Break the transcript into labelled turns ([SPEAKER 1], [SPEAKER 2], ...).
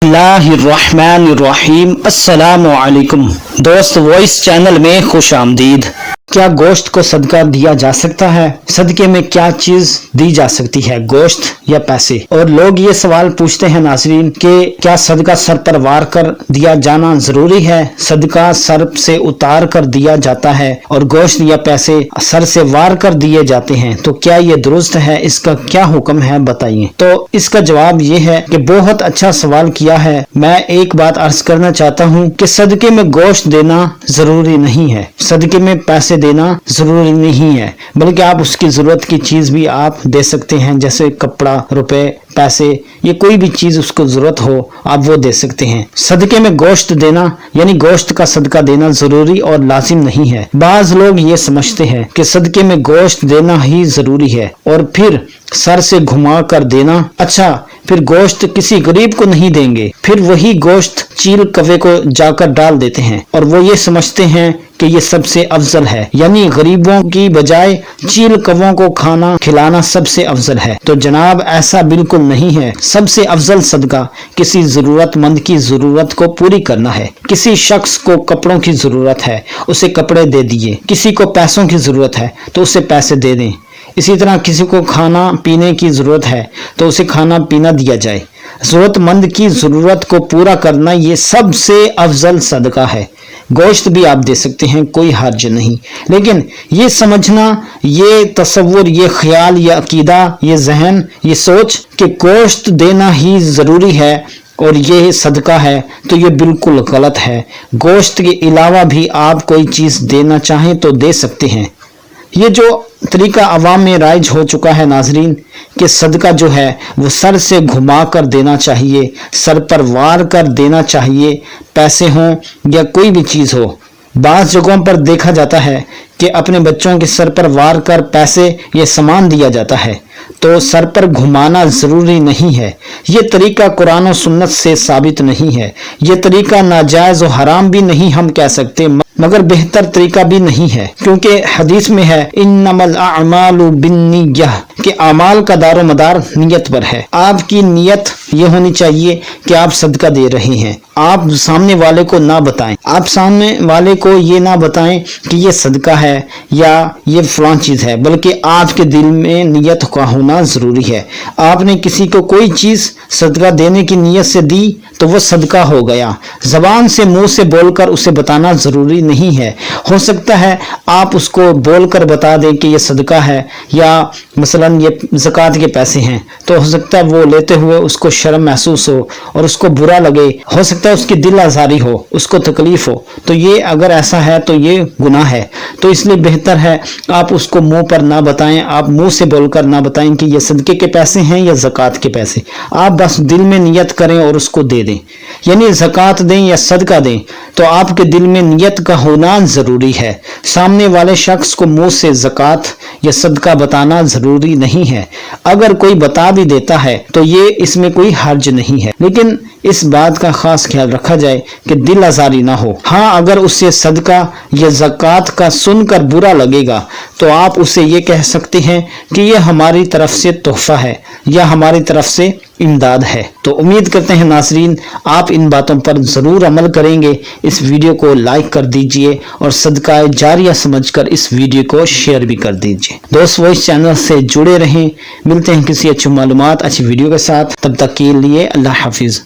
[SPEAKER 1] बिस्मिल्लाहिर्रहमानिर्रहीम। अस्सलामु अलैकुम दोस्त, वॉइस चैनल में खुश आमदीद। क्या गोश्त को सदका दिया जा सकता है? सदके में क्या चीज दी जा सकती है, गोश्त या पैसे? और लोग ये सवाल पूछते हैं नाज़रीन कि क्या सदका सर पर वार कर दिया जाना जरूरी है? सदका सर से उतार कर दिया जाता है और गोश्त या पैसे सर से वार कर दिए जाते हैं, तो क्या ये दुरुस्त है? इसका क्या हुक्म है, बताइए। तो इसका जवाब ये है कि बहुत अच्छा सवाल किया है। मैं एक बात अर्ज करना चाहता हूँ कि सदके में गोश्त देना जरूरी नहीं है, सदके में पैसे देना जरूरी नहीं है, बल्कि आप उसकी जरूरत की चीज भी आप दे सकते हैं, जैसे कपड़ा, रुपए, पैसे, ये कोई भी चीज उसको जरूरत हो आप वो दे सकते हैं। सदके में गोश्त देना यानी गोश्त का सदका देना जरूरी और लाजिम नहीं है। बाज लोग ये समझते हैं कि सदके में गोश्त देना ही जरूरी है और फिर सर से घुमा कर देना। अच्छा, फिर गोश्त किसी गरीब को नहीं देंगे, फिर वही गोश्त चील कव्वे को जाकर डाल देते हैं और वो ये समझते हैं कि ये सबसे अफजल है, यानी गरीबों की बजाय चील कव्वों को खाना खिलाना सबसे अफजल है। तो जनाब, ऐसा बिल्कुल नहीं है। सबसे अफजल सदका किसी जरूरतमंद की जरूरत को पूरी करना है। किसी शख्स को कपड़ों की जरूरत है, उसे कपड़े दे दिए। किसी को पैसों की जरूरत है तो उसे पैसे दे दें। इसी तरह किसी को खाना पीने की जरूरत है तो उसे खाना पीना दिया जाए। जरूरतमंद की जरूरत को पूरा करना ये सबसे अफजल सदका है। गोश्त भी आप दे सकते हैं, कोई हर्ज नहीं, लेकिन ये समझना, ये तसव्वुर, ये ख्याल, ये अकीदा, ये जहन, ये सोच कि गोश्त देना ही जरूरी है और ये सदका है, तो ये बिल्कुल गलत है। गोश्त के अलावा भी आप कोई चीज देना चाहें तो दे सकते हैं। ये जो तरीका अवाम में राइज हो चुका है नाजरीन कि सदका जो है वो सर से घुमा कर देना चाहिए, सर पर वार कर देना चाहिए, पैसे हों या कोई भी चीज़ हो। बाज़ जगहों पर देखा जाता है कि अपने बच्चों के सर पर वार कर पैसे या सामान दिया जाता है, तो सर पर घुमाना जरूरी नहीं है। ये तरीका कुरान और सुन्नत से साबित नहीं है। ये तरीका नाजायज और हराम भी नहीं हम कह सकते, मगर बेहतर तरीका भी नहीं है, क्योंकि हदीस में है इन्नमल अअमालु बिन्निय्यह कि अमाल का दारो मदार नियत पर है। आपकी नियत ये होनी चाहिए कि आप सदका दे रहे हैं। आप सामने वाले को ना बताएं, आप सामने वाले को ये ना बताएं कि ये सदका है या ये फलां चीज है, बल्कि आपके दिल में नियत का होना जरूरी है। आपने किसी को कोई चीज सदका देने की नियत से दी तो वो सदका हो गया। जबान से, मुंह से बोलकर उसे बताना जरूरी नहीं है। हो सकता है आप उसको बोलकर बता दें कि ये सदका है या मसलन ये ज़कात के पैसे हैं, तो हो सकता है वो लेते हुए उसको शर्म महसूस हो और उसको बुरा लगे, हो सकता है उसकी दिल आज़ारी हो, उसको तकलीफ हो। तो ये अगर ऐसा है तो ये गुनाह है। तो इसलिए बेहतर है आप उसको मुंह पर ना बताएं, आप मुंह से बोलकर ना बताएं कि ये सदके के पैसे हैं या ज़कात के पैसे। आप बस दिल में नियत करें और उसको दे दें, यानी ज़कात दें या सदका दें, तो आपके दिल में नियत का होना जरूरी है। सामने वाले शख्स को मुंह से ज़कात या सदका बताना जरूरी नहीं है। अगर कोई बता भी देता है तो ये इसमें कोई हर्ज नहीं है, लेकिन इस बात का खास ख्याल रखा जाए कि दिल आजारी ना हो। हाँ, अगर उससे सदका या ज़कात का सुनकर बुरा लगेगा तो आप उसे ये कह सकते हैं कि यह हमारी तरफ से तोहफा है या हमारी तरफ से इमदाद है। तो उम्मीद करते हैं नाज़रीन आप इन बातों पर ज़रूर अमल करेंगे। इस वीडियो को लाइक कर दीजिए और सदका जारिया समझकर इस वीडियो को शेयर भी कर दीजिए। दोस्त, वॉइस चैनल से जुड़े रहें। मिलते हैं किसी अच्छी मालूमात, अच्छी वीडियो के साथ। तब तक के लिए अल्लाह हाफिज़।